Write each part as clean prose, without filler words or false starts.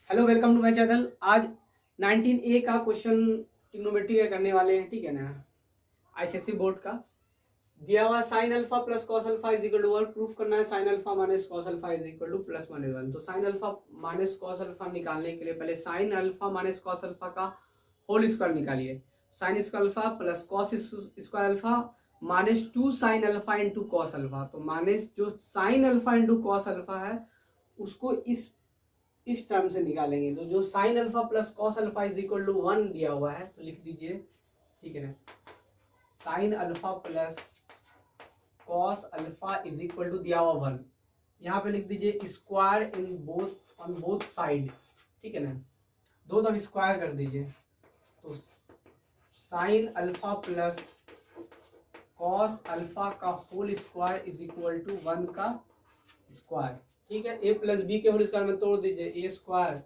Hello, welcome to my channel. आज 19A का question trigonometry का करने वाले हैं, ठीक है ना। आईसीएससी बोर्ड का दिया हुआ sine alpha plus cos alpha is equal to 1। Proof करना है sine alpha minus cos alpha is equal to plus minus 1। तो sine alpha minus cos alpha निकालने के लिए पहले sine alpha minus cos alpha का होल स्क्वायर निकालिए। Sine square alpha plus cos square alpha minus 2 sine alpha into cos alpha. तो minus जो sine alpha into cos alpha है उसको इस टर्म से निकालेंगे। तो जो sine alpha plus cos alpha is equal to 1 दिया हुआ है तो लिख दीजिए, ठीक है ना। Sine alpha plus cos alpha is equal to दिया हुआ 1, यहाँ पे लिख दीजिए square in both on both side, ठीक है ना। दो तरफ स्क्वायर कर दीजिए। तो sine alpha plus cos alpha का whole square is equal to 1 का स्क्वायर, ठीक है। ए प्लस बी के होल स्क्वायर में तोड़ दीजिए, a square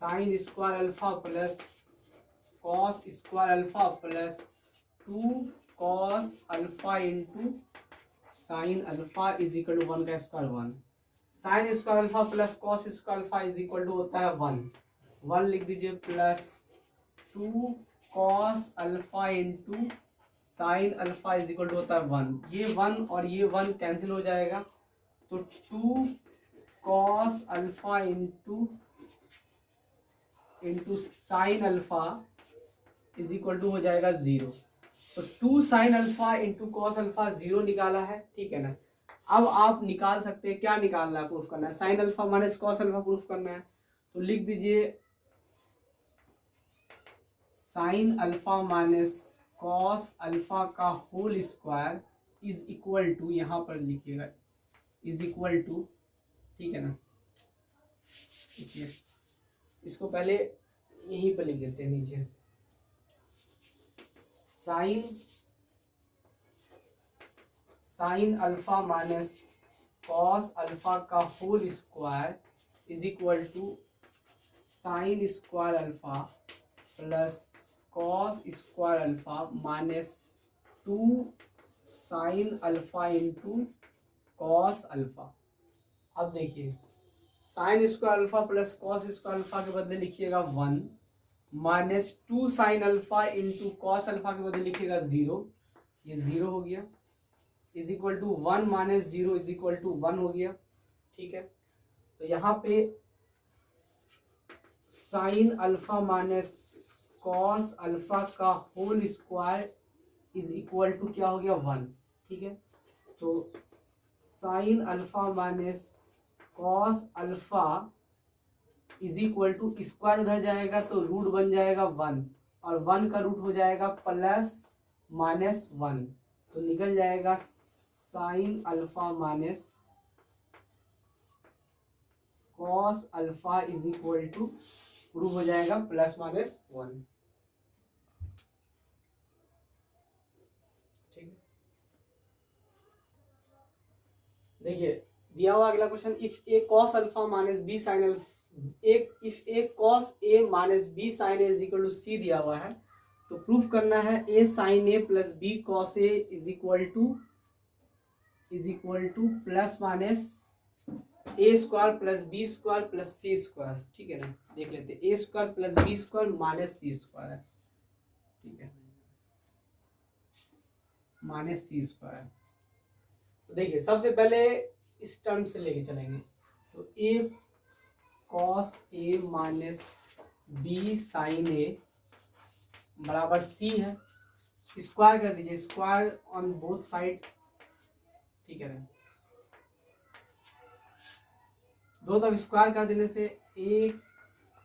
sine square alpha plus cos square alpha plus 2 cos alpha into sine alpha is equal to 1 का square 1। Sine square alpha plus cos square alpha is equal to होता है 1 लिख दीजिए, plus 2 cos alpha into sine alpha is equal to होता है 1। ये 1 और ये 1 कैंसिल हो जाएगा, तो 2 cos alpha into sine alpha is equal to हो जाएगा 0। तो 2 sine alpha into cos alpha 0 निकाला है, ठीक है ना। अब आप निकाल सकते हैं, क्या निकालना है, प्रूफ करना है। Sine alpha minus cos alpha proof करना है, तो लिख दीजिए sine alpha minus cos alpha का whole square is equal to, यहां पर लिखिएगा इज इक्वल टू, ठीक है ना। देखिए इसको पहले यहीं पर लिख देते हैं नीचे, sine alpha minus cos alpha का whole square is equal to sine square alpha plus cos square alpha minus 2 sine alpha into cos alpha. अब देखिए sine square alpha plus cos square alpha के बदले लिखिएगा 1 minus 2 sine alpha into cos alpha के बदले लिखिएगा 0, ये 0 हो गया, is equal to 1 minus 0 is equal to 1 हो गया, ठीक है। तो यहाँ पे sine alpha minus cos alpha का whole square is equal to क्या हो गया 1, ठीक है। तो sine alpha minus cos alpha is equal to square उधर जाएगा तो रूट बन जाएगा 1 और 1 का रूट हो जाएगा प्लस माइनस 1, तो निकल जाएगा sine alpha minus cos alpha is equal to root हो जाएगा प्लस माइनस 1, ठीक है। देखिए दिया हुआ अगला question, if a cos alpha minus b sine alpha, if a cos a minus b sine a is equal to c दिया हुआ है, तो प्रूफ करना है a sine a plus b cos a is equal to plus minus a square plus b square plus c square, ठीक है ना। देख लेते हैं, a square plus b square minus c square है, ठीक है, माइनस सी स्क्वायर। तो देखिए सबसे पहले इस टर्म से लेके चलेंगे, तो ए cos a minus b sine ए बराबर सी है, स्क्वायर कर दीजिए, स्क्वायर ऑन बोथ साइड, ठीक है ना। दो तरफ स्क्वायर कर देने से a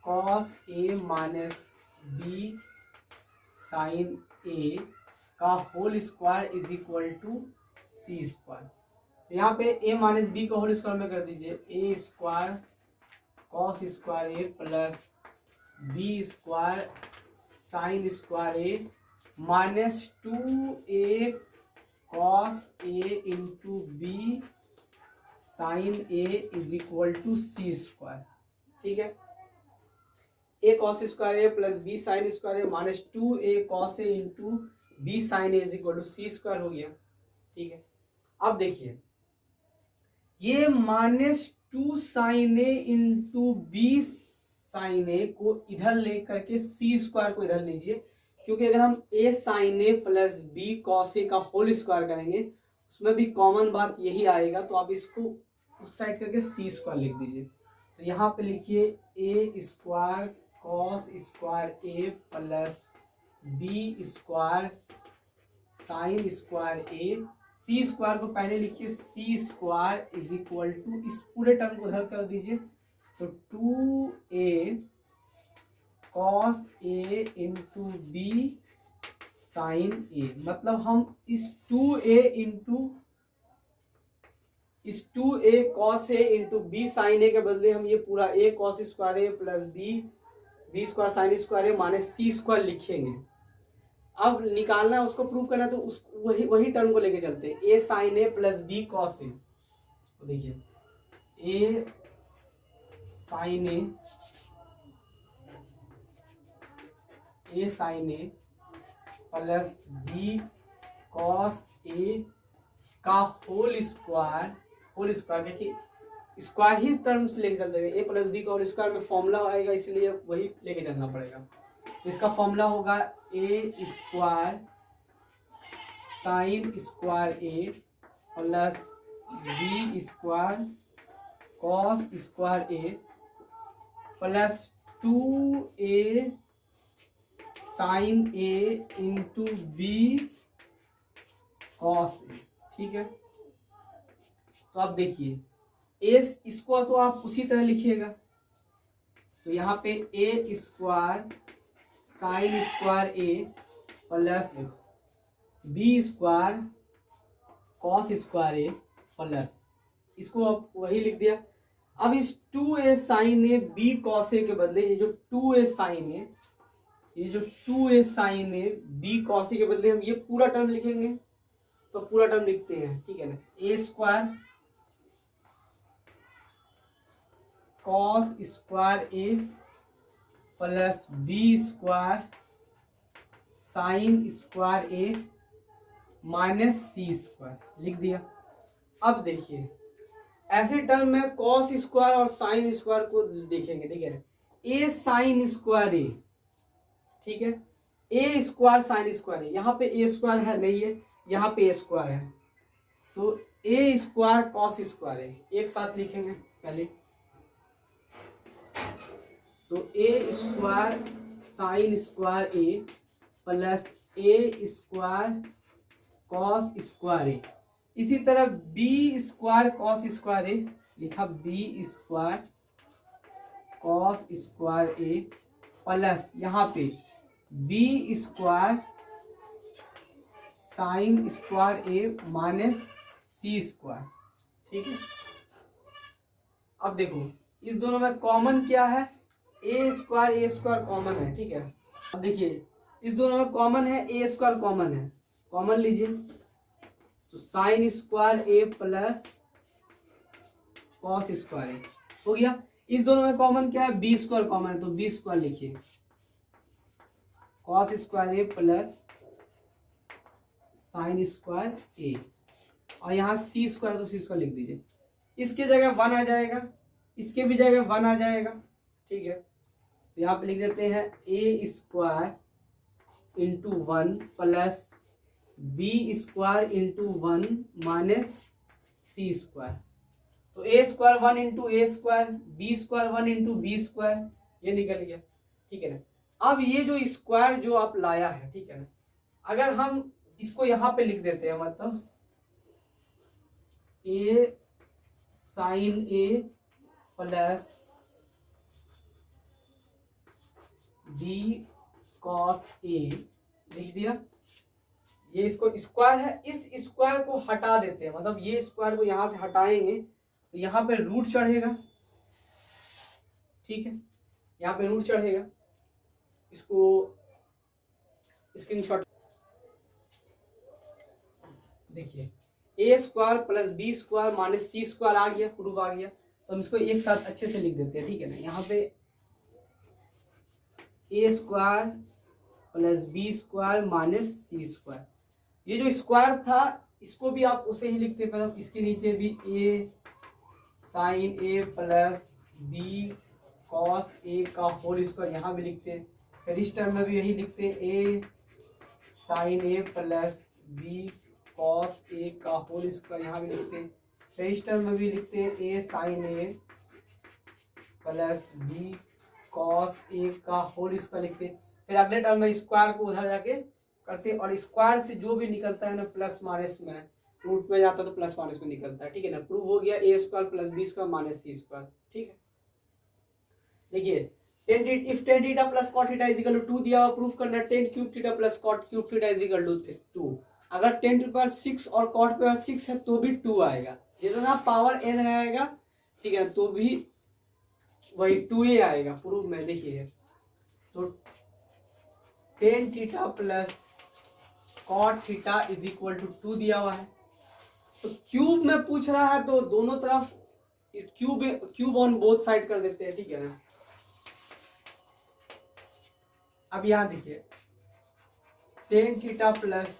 cos a minus b sine a का whole square is equal to c square. तो यहाँ पे ए माइनस बी का होल स्क्वायर में कर दीजिए, a square cos square a plus b square sine square a minus 2a cos a into b sine a is equal to c square, ठीक है। A cos square a plus b sine square a minus 2a cos a into b sine a is equal to c square हो गया, ठीक है। अब देखिए ये minus two sine a into b sine a को इधर ले करके सी स्क्वायर को इधर लीजिए, क्योंकि अगर हम ए sine a plus b cos ए का होल स्क्वायर करेंगे उसमें भी कॉमन बात यही आएगा, तो आप इसको उस साइड करके सी स्क्वायर लिख दीजिए। तो यहाँ पे लिखिए a square cos square a plus b square sine square a, c square को पहले लिखिए c square is equal to, इस पूरे टर्म को उधर कर दीजिए, तो 2a cos a into b sine a, मतलब हम इस 2a cos a into b sine a के बदले हम ये पूरा a cos square a plus b square sine square a minus c square लिखेंगे। अब निकालना है उसको प्रूव करना है, तो उस वही टर्म को लेके चलते हैं, ए sine a plus b cos ए। तो देखिए ए sine a plus b cos ए का होल स्क्वायर देखिए स्क्वायर ही टर्म्स लेके चलते हैं, ए प्लस बी का होल स्क्वायर में फॉर्मूला आएगा, इसलिए वही लेके चलना पड़ेगा। तो इसका फॉर्मूला होगा a square sine square a plus b square cos square a plus 2a sine a into b cos a. ठीक है, तो आप देखिए इसको तो आप उसी तरह लिखिएगा, तो यहाँ पे a square sine square a plus b square cos square a plus, इसको आप वही लिख दिया। अब इस 2a sine a b cos a के बदले ये जो 2a sine a b cos a के बदले हम ये पूरा टर्म लिखेंगे, तो पूरा टर्म लिखते हैं, ठीक है ना, a square cos square a plus b square sine square a minus c square लिख दिया। अब देखिए ऐसे टर्म में कॉस स्क्वायर और साइन स्क्वायर को देखेंगे, ठीक है, ए साइन स्क्वायर ए, ठीक है, ए स्क्वायर साइन स्क्वायर ए, यहाँ पे ए स्क्वायर है नहीं है, यहाँ पे ए स्क्वायर है, तो ए स्क्वायर कॉस स्क्वायर ए एक साथ लिखेंगे पहले, तो a square sine square a plus A square cos square ए, इसी तरह बी स्क्वायर कॉस स्क्वायर ए लिखा, B square cos square a plus यहाँ पे B square sine square a minus c square. ठीक है, अब देखो इस दोनों में कॉमन क्या है, ए स्क्वायर कॉमन है, ठीक है। अब देखिए इस दोनों में कॉमन है, ए स्क्वायर कॉमन है, कॉमन लीजिए, तो sine square a plus cos square ए हो गया। इस दोनों में कॉमन क्या है, बी स्क्वायर कॉमन है, तो बी स्क्वायर लिखिए, cos square a plus sign square ए, और यहाँ सी स्क्वायर तो सी स्क्वायर लिख दीजिए, इसके जगह 1 आ जाएगा, इसके भी जगह 1 आ जाएगा, ठीक है। तो यहाँ पे लिख देते हैं a square into 1 plus b square into 1 minus c square, तो a square 1 into a square, b square 1 into b square, ये निकल गया, ठीक है ना। अब ये जो स्क्वायर जो आप लाया है, ठीक है ना, अगर हम इसको यहाँ पे लिख देते हैं, मतलब ए sine a plus b cos ए लिख दिया, ये इसको स्क्वायर है, इस स्क्वायर को हटा देते हैं, मतलब ये स्क्वायर को यहां से हटाएंगे तो यहाँ पे रूट चढ़ेगा, ठीक है, यहाँ पे रूट चढ़ेगा, इसको स्क्रीनशॉट देखिए, a square plus b square minus c square आ गया, प्रूफ आ गया, तो हम इसको एक साथ अच्छे से लिख देते हैं, ठीक है ना। यहाँ पे a square plus b square minus c square, ये जो स्क्वायर था इसको भी आप उसे ही लिखते हैं, मतलब इसके नीचे भी ए sine a plus b cos ए का होल स्क्वायर, यहाँ भी लिखते हैं। फिर इस टर्म में भी यही लिखते हैं, ए sine a plus b cos ए का होल स्क्वायर, यहाँ भी लिखते हैं। फिर इस टर्म में भी लिखते हैं, ए sine a plus b cos ए का होल स्क्वायर लिखते हैं। फिर अगले टर्म में स्क्वायर को उधर जाके करते हैं, और स्क्वायर से जो भी निकलता है ना प्लस माइनस में रूट में जाता है तो प्लस माइनस में निकलता है, ठीक है ना। प्रूव हो गया a square plus b square minus c square, ठीक है। देखिए if tan theta plus cot theta is equal to 2 दिया हुआ, प्रूफ करना tan cube theta plus cot cube theta is equal to 2। अगर 10 टू पावर 6 और कॉट पावर 6 है तो भी 2 आएगा, जितना पावर n रहेगा, ठीक है, तो भी वही 2 ही आएगा प्रूफ में। देखिए तो tan theta plus cot theta is equal to 2 दिया हुआ है, तो क्यूब में पूछ रहा है तो दोनों तरफ क्यूब ऑन बोथ साइड कर देते हैं, ठीक है ना। अब यहां देखिए tan theta plus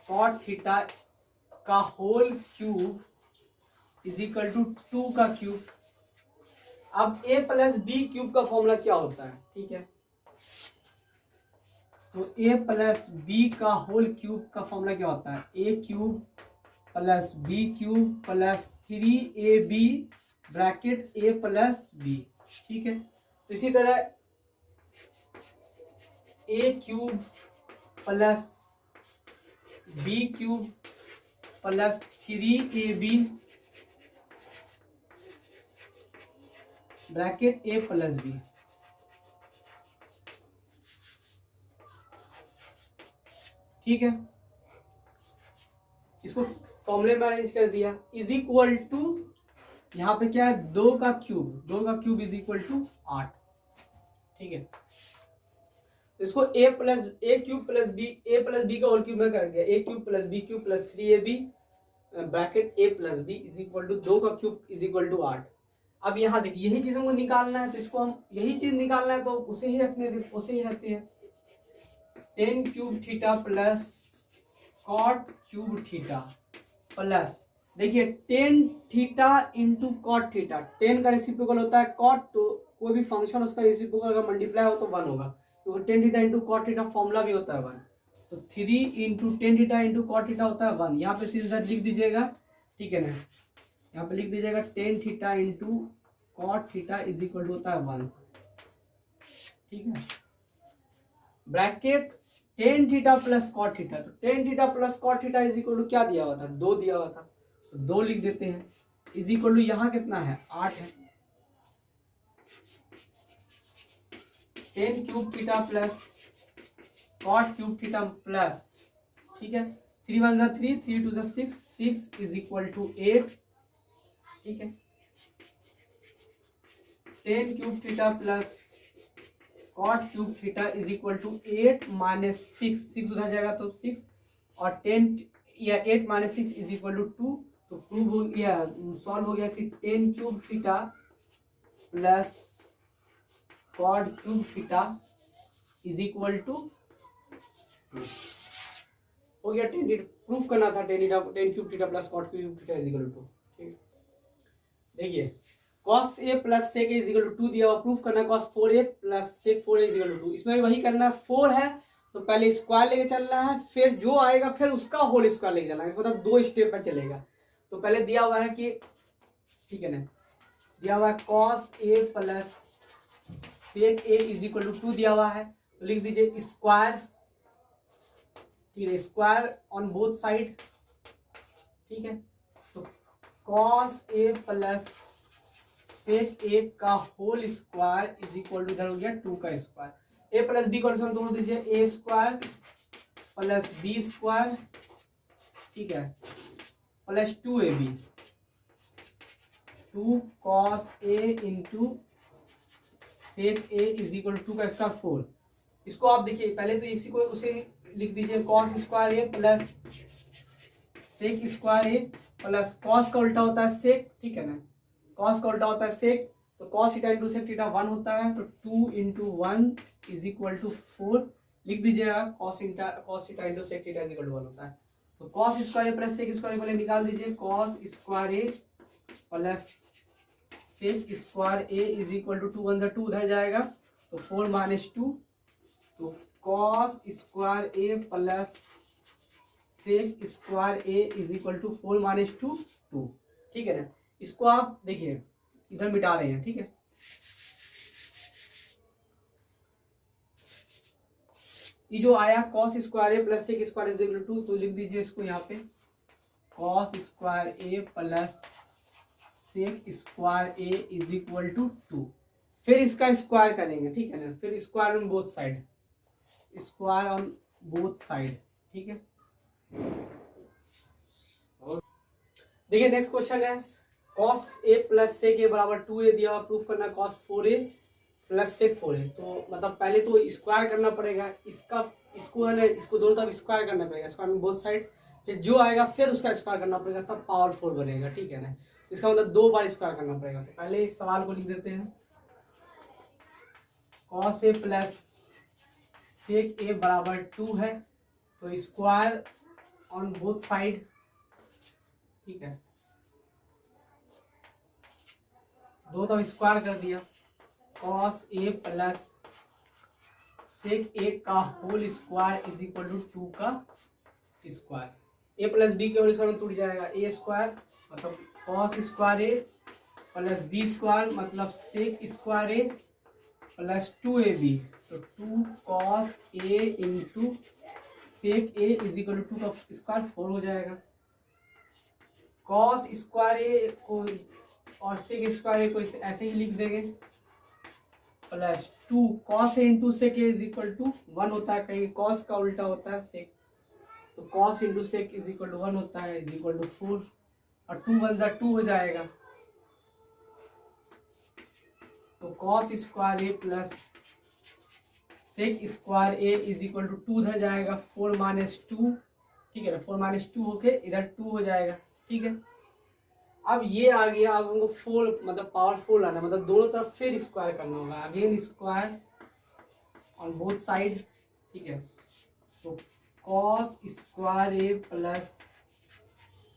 cot theta का whole cube is equal to 2 का क्यूब। अब a प्लस बी क्यूब का फॉर्मूला क्या होता है, ठीक है, तो a प्लस बी का होल क्यूब का फॉर्मूला क्या होता है, a cube plus b cube plus 3ab bracket a plus b, ठीक है। तो इसी तरह a cube plus b cube plus 3ab bracket a plus b, ठीक है। इसको फॉर्मूले में अरेंज कर दिया, इज इक्वल टू यहाँ पे क्या है, 2 का क्यूब इज इक्वल टू 8, ठीक है। इसको a क्यूब प्लस बी का होल क्यूब में कर दिया, a cube plus b cube plus 3ab bracket a plus b is equal to 2 का क्यूब इज इक्वल टू 8। अब यहाँ देखिए यही चीज हमको निकालना है, तो इसको हम यही चीज निकालना है तो उसे ही रहते हैं। Tan cube theta plus cot cube theta plus, देखिए tan theta into cot theta, tan का रेसिप्रोकल होता है कॉट, तो कोई भी फंक्शन उसका रेसिप्रोकल अगर मल्टीप्लाई हो तो 1 होगा, क्योंकि tan theta into cot theta formula भी होता है 1, तो 3 into tan theta into cot theta होता है 1। यहाँ पे सीधा लिख दीजिएगा, ठीक है ना, यहाँ पे लिख दीजिएगा tan theta into cot theta is equal to होता है 1, ठीक है, bracket tan theta plus cot theta, तो tan theta plus cot theta is equal to क्या दिया हुआ था, 2 दिया हुआ था, तो 2 लिख देते हैं, इज इक्वल टू यहाँ कितना है 8 है। Tan cube theta plus cot cube theta plus, ठीक है, 3 1 3 3 2 6 6 इज इक्वल टू 8, ठीक है। Tan cube theta plus cot cube theta is equal to 8 minus 6 उधर जाएगा तो 6, और 10 या 8 माइनस 6 इज इक्वल टू 2, तो प्रूव हो गया, सॉल्व हो गया कि tan cube theta plus cot cube theta is equal to हो गया 10, प्रूफ करना था tan cube theta plus cot cube theta is equal to, ठीक। देखिए cos a plus sec a is equal to 2 दिया हुआ, प्रूफ करना है cos 4a plus sec 4a is equal to 2। इसमें वही करना है, 4 है तो पहले स्क्वायर लेके चलना है, फिर जो आएगा फिर उसका होल स्क्वायर लेके चलना है, मतलब 2 स्टेप में चलेगा। तो पहले दिया हुआ है कि, ठीक है ना, दिया हुआ है cos a plus sec a is equal to 2 दिया हुआ है, तो लिख दीजिए स्क्वायर, ठीक है, स्क्वायर ऑन बोथ साइड, ठीक है। तो cos a plus sec a का whole square is equal to इधर हो गया 2 का स्क्वायर, ए प्लस बी को तोड़ दीजिए, a square plus b square, ठीक है, plus 2ab, 2 cos a into sec a is equal to 2 का स्क्वायर 4। इसको आप देखिए पहले तो इसी को उसे लिख दीजिए cos square a plus sec square a plus cos का उल्टा होता है सेक, ठीक है ना, cos का उल्टा होता है sec, तो cos theta into sec theta 1 होता है, तो 2 इंटू 1 इज इक्वल टू 4 लिख दीजिएगा, cos theta into sec theta is equal to 1 होता है। तो cos square a plus sec square पहले निकाल दीजिए, cos square a plus sec square a is equal to 2 one 2 उधर जाएगा तो 4 माइनस 2, तो cos square a plus sec square a is equal to 4 minus 2 2। ठीक है ना, इसको आप देखिए इधर मिटा रहे हैं। ठीक है, ये जो आया cos square a plus sec square is equal to 2, तो लिख दीजिए इसको यहाँ पे cos square a plus sec square a is equal to 2। फिर इसका स्क्वायर करेंगे। ठीक है ना, फिर square on both side, square on both side. ठीक है, देखिए नेक्स्ट क्वेश्चन है cos a plus sec a बराबर 2a दिया हुआ, प्रूफ करना cos 4a plus sec 4a। तो मतलब पहले तो स्क्वायर करना पड़ेगा, इसको है ना, इसको दोनों तरफ स्क्वायर करना पड़ेगा, स्क्वायर में बोथ साइड, फिर जो आएगा फिर उसका स्क्वायर करना पड़ेगा, तब पावर 4 बनेगा। ठीक है ना, इसका मतलब 2 बार स्क्वायर करना पड़ेगा। तो पहले इस सवाल को लिख देते हैं cos a plus sec a बराबर 2 है, तो स्क्वायर ऑन बोथ साइड। ठीक है, दो तो स्क्वायर कर दिया, cos a plus sec a का whole square is equal to 2 का स्क्वायर। a प्लस बी के होल स्क्वायर में टूट जाएगा, a स्क्वायर मतलब cos square a plus b square मतलब sec square a plus 2ab, तो 2 cos a into sec a is equal to 2 का square 4 हो जाएगा। cos स्क्वायर ए को और सेक स्क्वायर ए को ऐसे ही लिख देंगे, plus 2 cos a into sec a is equal to 1 होता है, कहीं cos का उल्टा होता है सेक, तो cos into sec is equal to 1 होता है, इज इक्वल टू 4, और 2 वन 2 हो जाएगा, तो cos square a plus sec square a is equal to 2 उधर जाएगा, 4 माइनस 2। ठीक है ना, 4 माइनस 2 होके इधर 2 हो जाएगा। ठीक है, अब ये आ गया, अब हमको 4 मतलब पावर 4 लाना, मतलब दोनों तरफ फिर स्क्वायर करना होगा, again square on both side. ठीक है, तो cos square a plus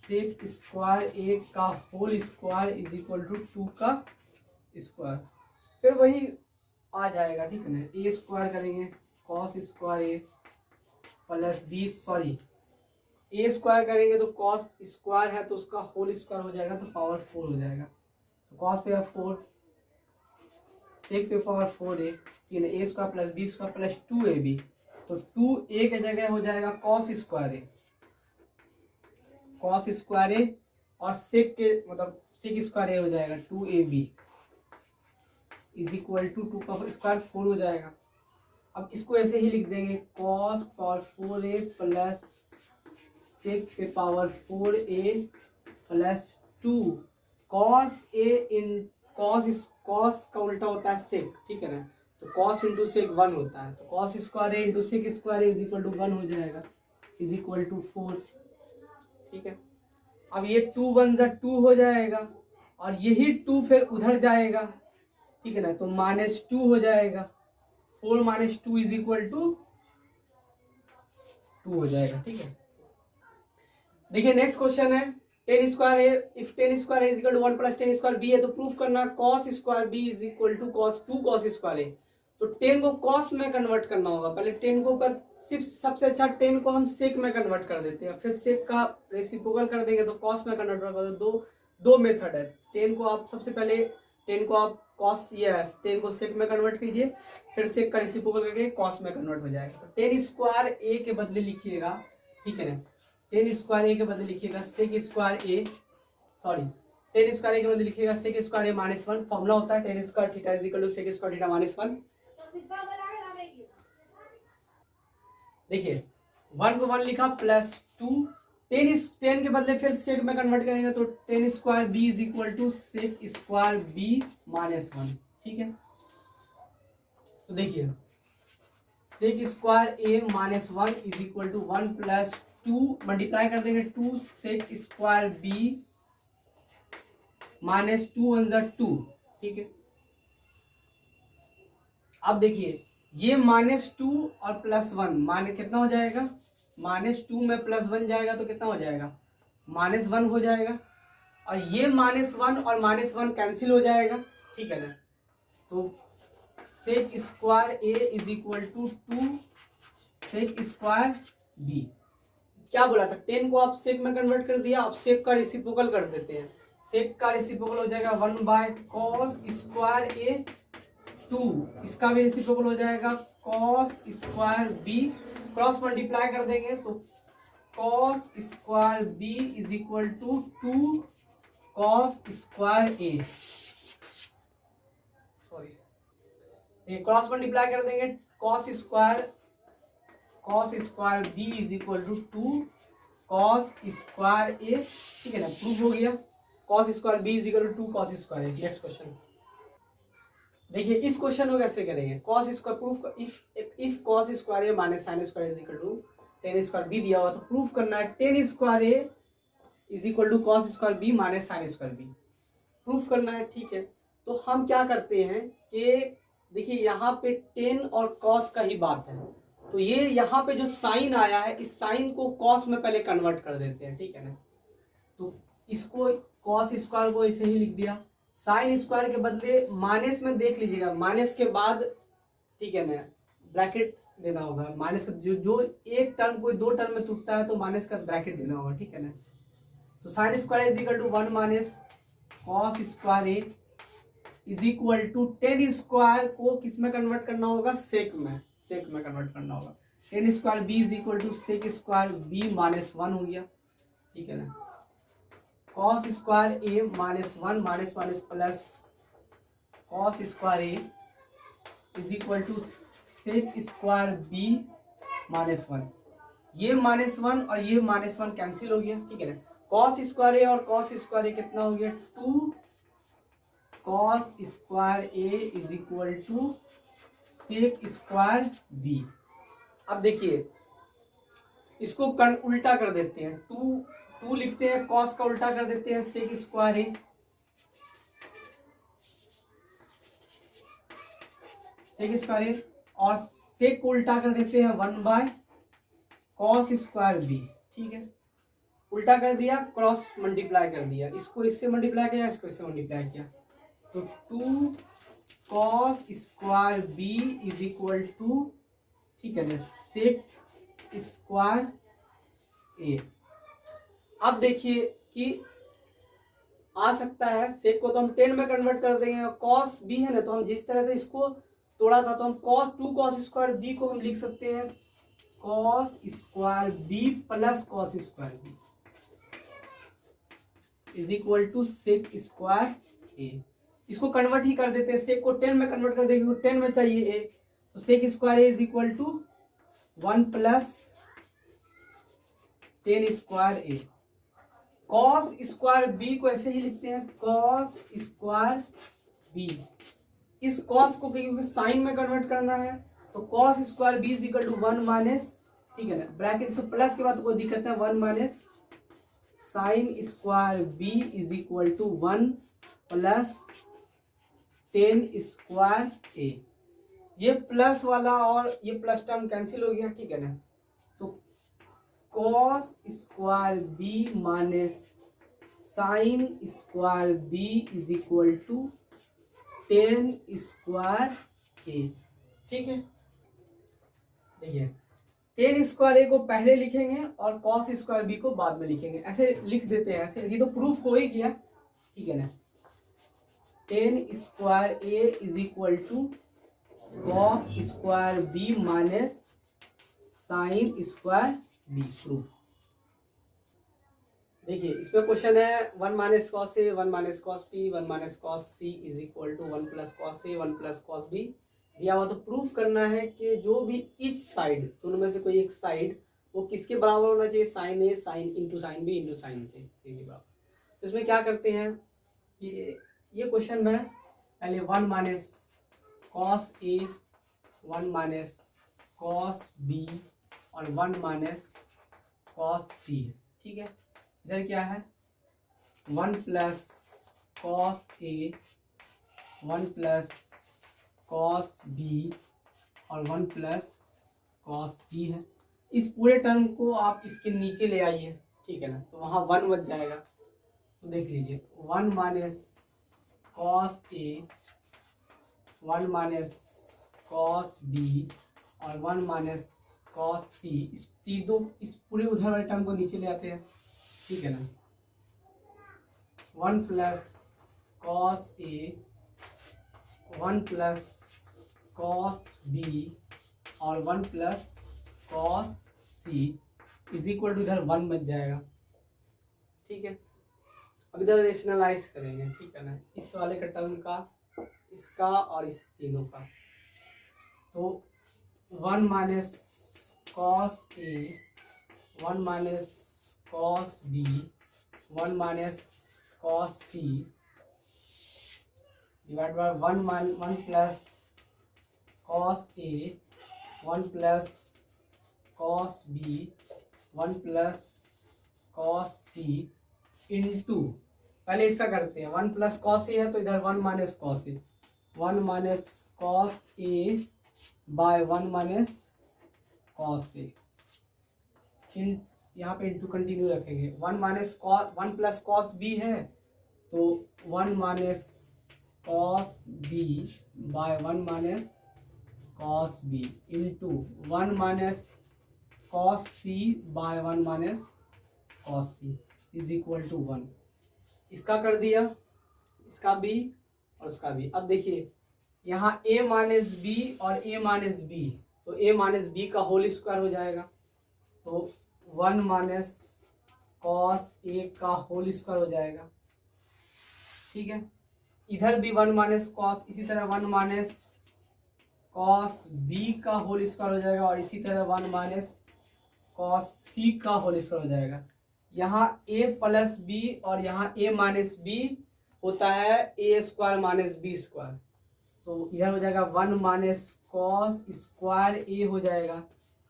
sec square a का whole square is equal to 2 का स्क्वायर, फिर वही आ जाएगा। ठीक है ना, ए स्क्वायर करेंगे cos square a plus B, sorry A square करेंगे तो cos स्क्वायर है तो उसका होल स्क्वायर हो जाएगा, तो पावर 4 हो जाएगा, तो cos पे 4, सेक पे पावर 4a, ठीक है, a square plus b square plus 2ab, तो 2a की जगह हो जाएगा cos स्क्वायर ए और सेक के मतलब सेक स्क्वायर ए हो जाएगा 2ab इज इक्वल टू 2 का स्क्वायर 4 हो जाएगा। अब इसको ऐसे ही लिख देंगे cos power 4a plus sec पे power 4a plus 2 cos a in cos का उल्टा होता है सेक। ठीक है ना, तो cos इंटू सेक 1 होता है, तो cos square a into sec square a is equal to 1 हो जाएगा, इज इक्वल टू 4। ठीक है, अब ये 2 वन 2 हो जाएगा और यही 2 फिर उधर जाएगा। ठीक है ना, तो -2 हो जाएगा, 4 माइनस 2 इज इक्वल टू 2 हो जाएगा। ठीक है, देखिए नेक्स्ट क्वेश्चन है tan square a, if tan square a is equal to 1 plus tan square b है, तो प्रूफ करना cos square b is equal to cos 2 cos square a. तो 10 को cos में कन्वर्ट करना होगा, पहले 10 को सिर्फ सबसे अच्छा 10 को हम सेक में कन्वर्ट कर देते हैं, फिर सेक का रेसिप्रोकल कर देंगे तो cos में कन्वर्ट कर दो मेथड है। 10 को आप सबसे पहले 10 को आप cos ये 10 को सेक में कन्वर्ट कीजिए, फिर सेक का रेसिप्रोकल करके cos में कन्वर्ट हो जाएगा। तो 10 स्क्वायर ए के बदले लिखिएगा, ठीक है ना, 10 स्क्वायर ए के बदले लिखिएगा सेक स्क्वायर ए, सॉरी 10 स्क्वायर ए के बदले लिखिएगा सेक स्क्वायर ए -1, फॉर्मूला होता है 10 square theta is equal to sec square theta -1। देखिए 1 को 1 लिखा प्लस 2, 10 के बदले फिर सेक में कन्वर्ट करेंगे तो 10 square b is equal to sec square b -1। ठीक है, तो देखिए sec square a -1 is equal to 1 plus 2 multiply कर देंगे 2 सेक स्क्वायर बी -2 वन 2। ठीक है, अब देखिए ये -2 और +1 माने कितना हो जाएगा, -2 में +1 जाएगा तो कितना हो जाएगा, -1 हो जाएगा। और ये -1 और -1 कैंसिल हो जाएगा, ठीक है ना। तो sec square a is equal to 2 sec square b. क्या बोला था, 10 को आप सेक में कन्वर्ट कर दिया, अब सेक का रेसिप्रोकल कर देते हैं। सेक का रेसिप्रोकल हो जाएगा 1/cos स्क्वायर ए 2, इसका भी रेसिप्रोकल हो जाएगा cos square b, cross multiply कर देंगे तो cos square b is equal to 2 cos square a, sorry cross multiply कर देंगे cos square b is equal to 2 cos square a, ठीक है ना, प्रूफ हो गया। cos square b is equal to 2 cos square a. Next question देखिए, इस question को कैसे करेंगे, cos square proof, if cos square a minus sin square is equal to tan square b दिया हुआ, तो प्रूफ करना है tan square a is equal to cos square b minus sin square b, proof करना है, ठीक है। तो हम क्या करते हैं कि देखिए यहाँ पे tan और cos का ही बात है, तो ये यहाँ पे जो साइन आया है, इस साइन को cos में पहले कन्वर्ट कर देते हैं, ठीक है ना। तो इसको cos स्क्वायर को ऐसे ही लिख दिया, साइन स्क्वायर के बदले माइनस में देख लीजिएगा, माइनस के बाद, ठीक है ना, ब्रैकेट देना होगा। माइनस का जो एक टर्म कोई दो टर्म में टूटता है तो माइनस का ब्रैकेट देना होगा, ठीक है ना। तो sine square is equal to 1 minus cos square a is equal to tan square को किस में कन्वर्ट करना होगा, सेक में कन्वर्ट करना होगा। tan square b is equal to sec square b -1 हो गया, ठीक है ना। cos square a -1 minus minus plus cos square a is equal to sec square b -1, ये -1 और ये -1 कैंसिल हो गया, ठीक है ना। cos स्क्वायर ए और cos स्क्वायर ए कितना हो गया, 2 cos square a is equal to sec square b. अब देखिए इसको उल्टा कर देते हैं, 2 लिखते हैं, cos का उल्टा कर देते हैं सेक स्क्वायर ए, और सेक को उल्टा कर देते हैं 1/cos स्क्वायर बी, ठीक है। उल्टा कर दिया, क्रॉस मल्टीप्लाई कर दिया, इसको इससे मल्टीप्लाई किया, इसको इससे मल्टीप्लाई किया, तो 2 cos square b is equal to, ठीक है ना, सेक स्क्वायर ए। अब देखिए कि आ सकता है, सेक को तो हम 10 में कन्वर्ट कर देंगे, और cos b है ना, तो हम जिस तरह से इसको तोड़ा था, तो हम 2 cos स्क्वायर b को हम लिख सकते हैं cos square b plus cos square b is equal to sec square a. इसको कन्वर्ट ही कर देते हैं, सेक को 10 में कन्वर्ट कर देंगे, 10 में चाहिए ए, तो sec square a is equal to 1 plus tan square a. cos square b को ऐसे ही लिखते हैं cos स्क्वायर बी, इस cos को क्योंकि साइन में कन्वर्ट करना है, तो cos square b is equal to 1 minus, ठीक है ना, ब्रैकेट से प्लस के बाद कोई दिक्कत है, 1 minus sine square b is equal to 1 plus tan square a. ये प्लस वाला और ये प्लस टर्म कैंसिल हो गया, ठीक है ना। तो cos square b minus sine square b is equal to tan square a, ठीक है। देखिए tan स्क्वायर ए को पहले लिखेंगे और cos स्क्वायर बी को बाद में लिखेंगे, ऐसे लिख देते हैं, ऐसे ये तो प्रूफ हो ही गया, ठीक है ना। tan square a is equal to cos square b minus sine square b, proof. देखिए इसमें क्वेश्चन है 1 minus cos a 1 minus cos b 1 minus cos c is equal to 1 plus cos a 1 plus cos b दिया हुआ। तो proof करना है कि जो भी इच साइड, दोनों में से कोई एक साइड वो किसके बराबर होना चाहिए, sine A sine into sine B into sine के, सी के बराबर। तो इसमें क्या करते हैं कि ये क्वेश्चन में पहले 1 minus cos a 1 minus cos B और 1 माइनस cos सी, ठीक है। इधर क्या है 1 plus cos a 1 plus cos B और 1 प्लस cos सी है। इस पूरे टर्म को आप इसके नीचे ले आइए, ठीक है ना, तो वहाँ 1 बच जाएगा। तो देख लीजिए 1 minus cos a, 1 minus cos b और 1 माइनस कॉस सी, इस तीनों इस पूरे उधर वाले टर्म को नीचे ले आते हैं, ठीक है ना। 1 plus cos a, 1 plus cos b और 1 plus cos c is equal to इधर 1 बच जाएगा, ठीक है। अब इधर रेशनलाइज करेंगे, ठीक है ना, इस वाले का टर्म का, इसका और इस तीनों का। तो 1 minus cos a, 1 minus cos b, 1 minus cos c divide by 1 plus cos a, 1 plus cos b, 1 plus cos c into, पहले इसका करते हैं, 1 प्लस कॉस ए है तो इधर 1 minus cos a, 1 minus cos a by 1 minus cos a, यहाँ पे into continue रखेंगे। 1 minus cos, 1 plus cos b है तो 1 minus cos b by 1 minus cos b into 1 minus cos c by 1 minus cos c is equal to 1। इसका कर दिया, इसका B और इसका बी। अब देखिए यहाँ a माइनस बी और a माइनस बी, तो a माइनस बी का होल स्क्वायर हो जाएगा, तो 1 माइनस कॉस ए का होल स्क्वायर हो जाएगा, ठीक है। इधर भी 1 माइनस कॉस, इसी तरह 1 माइनस कॉस बी का होल स्क्वायर हो जाएगा और इसी तरह 1 माइनस कॉस सी का होल स्क्वायर हो जाएगा। यहाँ a प्लस बी और यहाँ a माइनस बी होता है a square minus b square, तो इधर हो जाएगा 1 माइनस कॉस स्क्वायर a हो जाएगा,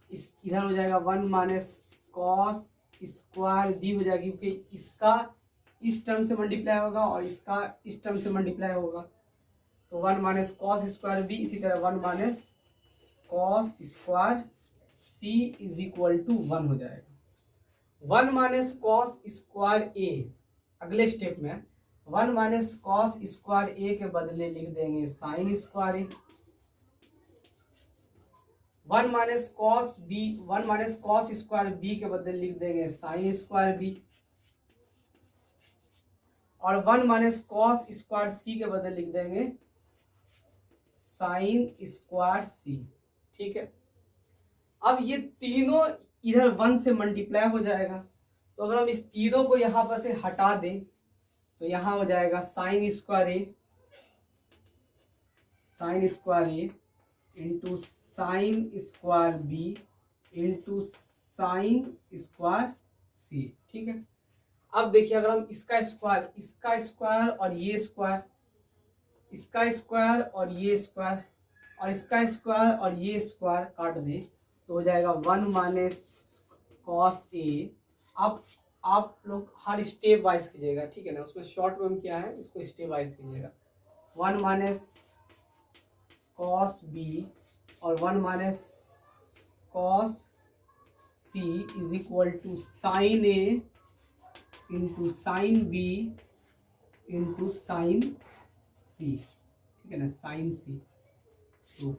इस इधर हो जाएगा 1 माइनस कॉस स्क्वायर बी हो जाएगा, क्योंकि इसका इस टर्म से मल्टीप्लाई होगा और इसका इस टर्म से मल्टीप्लाई होगा, तो 1 माइनस कॉस स्क्वायर बी, इसी तरह 1 minus cos square c is equal to 1 हो जाएगा। 1 माइनस कॉस स्क्वायर ए, अगले स्टेप में 1 माइनस कॉस स्क्वायर ए के बदले लिख देंगे sine square a, 1 minus cos b, 1 minus cos square b के बदले लिख देंगे साइन स्क्वायर बी, और 1 माइनस कॉस स्क्वायर सी के बदले लिख देंगे साइन स्क्वायर सी, ठीक है। अब ये तीनों इधर 1 से मल्टीप्लाई हो जाएगा, तो अगर हम इस तीनों को यहाँ पर से हटा दें तो यहाँ हो जाएगा sine square a into sine square b into sine square c, ठीक है। अब देखिए अगर हम इसका स्क्वायर और ये स्क्वायर, इसका स्क्वायर और ये स्क्वायर और इसका स्क्वायर और ये स्क्वायर काट दें तो हो जाएगा 1 माइनस कॉस ए। अब आप लोग हर स्टेप वाइज कीजिएगा, ठीक है ना, उसमें शॉर्ट में क्या है इसको स्टेप वाइज कीजिएगा। 1 माइनस कॉस बी और 1 minus cos c is equal to sine a into sine B into sine c, ठीक है ना, साइन सी। तो